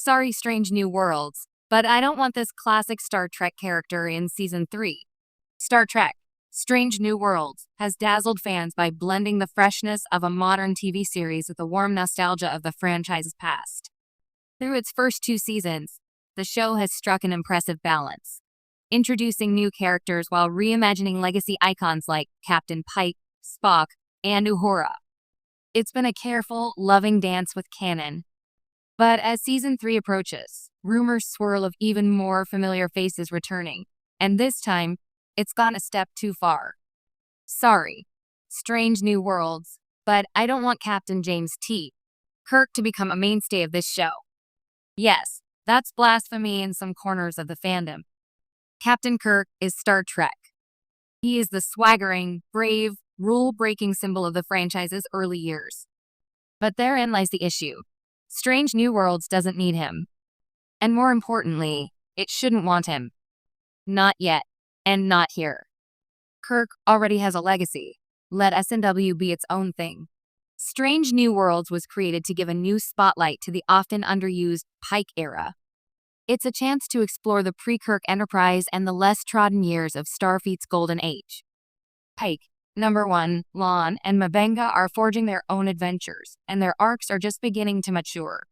Sorry, Strange New Worlds, but I don't want this classic Star Trek character in Season 3. Star Trek Strange New Worlds has dazzled fans by blending the freshness of a modern TV series with the warm nostalgia of the franchise's past. Through its first 2 seasons, the show has struck an impressive balance, introducing new characters while reimagining legacy icons like Captain Pike, Spock, and Uhura. It's been a careful, loving dance with Canon. But as Season 3 approaches, rumors swirl of even more familiar faces returning, and this time, it's gone a step too far. Sorry, Strange New Worlds, but I don't want Captain James T. Kirk to become a mainstay of this show. Yes, that's blasphemy in some corners of the fandom. Captain Kirk is Star Trek. He is the swaggering, brave, rule-breaking symbol of the franchise's early years. But therein lies the issue. Strange New Worlds doesn't need him. And more importantly, it shouldn't want him. Not yet, and not here. Kirk already has a legacy. Let S&W be its own thing. Strange New Worlds was created to give a new spotlight to the often underused Pike era. It's a chance to explore the pre-Kirk Enterprise and the less trodden years of Starfleet's golden age. Pike, Number 1, Lon, and M'Benga are forging their own adventures, and their arcs are just beginning to mature.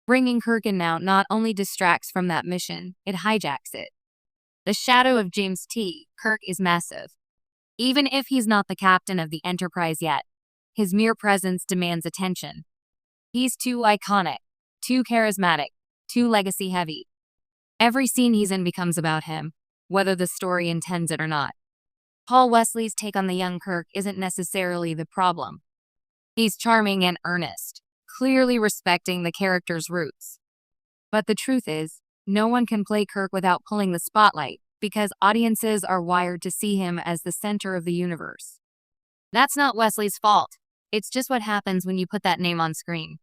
Bringing Kirk in now not only distracts from that mission, it hijacks it. The shadow of James T. Kirk is massive. Even if he's not the captain of the Enterprise yet, his mere presence demands attention. He's too iconic, too charismatic, too legacy-heavy. Every scene he's in becomes about him, whether the story intends it or not. Paul Wesley's take on the young Kirk isn't necessarily the problem. He's charming and earnest, clearly respecting the character's roots. But the truth is, no one can play Kirk without pulling the spotlight, because audiences are wired to see him as the center of the universe. That's not Wesley's fault. It's just what happens when you put that name on screen.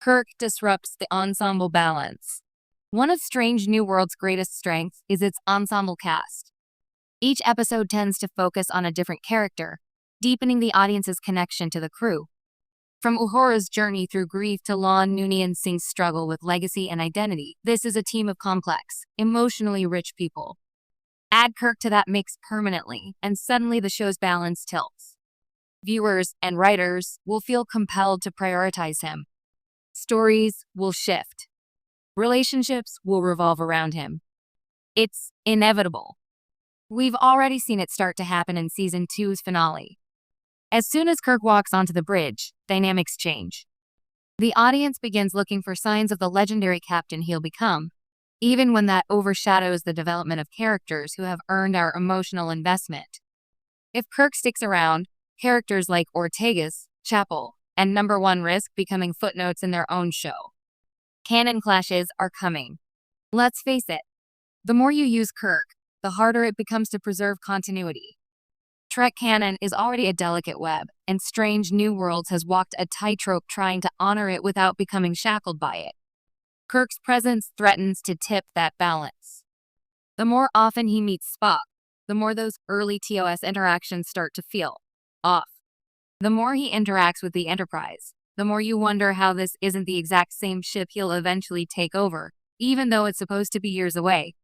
Kirk disrupts the ensemble balance. One of Strange New World's greatest strengths is its ensemble cast. Each episode tends to focus on a different character, deepening the audience's connection to the crew. From Uhura's journey through grief to Lon Noonien Singh's struggle with legacy and identity, this is a team of complex, emotionally rich people. Add Kirk to that mix permanently, and suddenly the show's balance tilts. Viewers and writers will feel compelled to prioritize him. Stories will shift. Relationships will revolve around him. It's inevitable. We've already seen it start to happen in Season 2's finale. As soon as Kirk walks onto the bridge, dynamics change. The audience begins looking for signs of the legendary captain he'll become, even when that overshadows the development of characters who have earned our emotional investment. If Kirk sticks around, characters like Ortega's, Chapel, and Number 1 risk becoming footnotes in their own show. Canon clashes are coming. Let's face it, the more you use Kirk, the harder it becomes to preserve continuity. Trek canon is already a delicate web, and Strange New Worlds has walked a tightrope trying to honor it without becoming shackled by it. Kirk's presence threatens to tip that balance. The more often he meets Spock, the more those early TOS interactions start to feel off. The more he interacts with the Enterprise, the more you wonder how this isn't the exact same ship he'll eventually take over, even though it's supposed to be years away.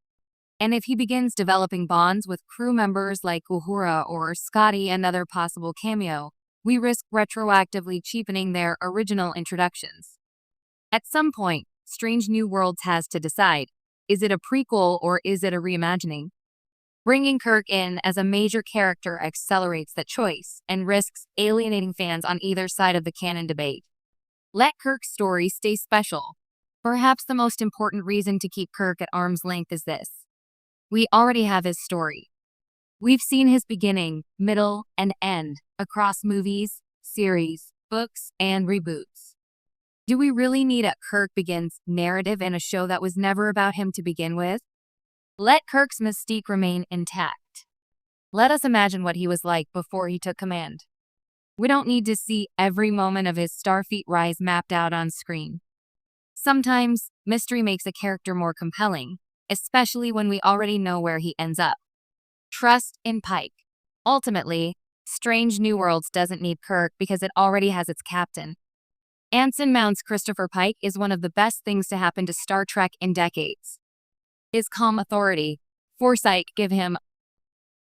And if he begins developing bonds with crew members like Uhura or Scotty, another possible cameo, we risk retroactively cheapening their original introductions. At some point, Strange New Worlds has to decide, is it a prequel or is it a reimagining? Bringing Kirk in as a major character accelerates that choice and risks alienating fans on either side of the canon debate. Let Kirk's story stay special. Perhaps the most important reason to keep Kirk at arm's length is this. We already have his story. We've seen his beginning, middle, and end across movies, series, books, and reboots. Do we really need a Kirk Begins narrative in a show that was never about him to begin with? Let Kirk's mystique remain intact. Let us imagine what he was like before he took command. We don't need to see every moment of his Starfleet rise mapped out on screen. Sometimes, mystery makes a character more compelling, especially when we already know where he ends up. Trust in Pike. Ultimately, Strange New Worlds doesn't need Kirk because it already has its captain. Anson Mount's Christopher Pike is one of the best things to happen to Star Trek in decades. His calm authority, foresight give him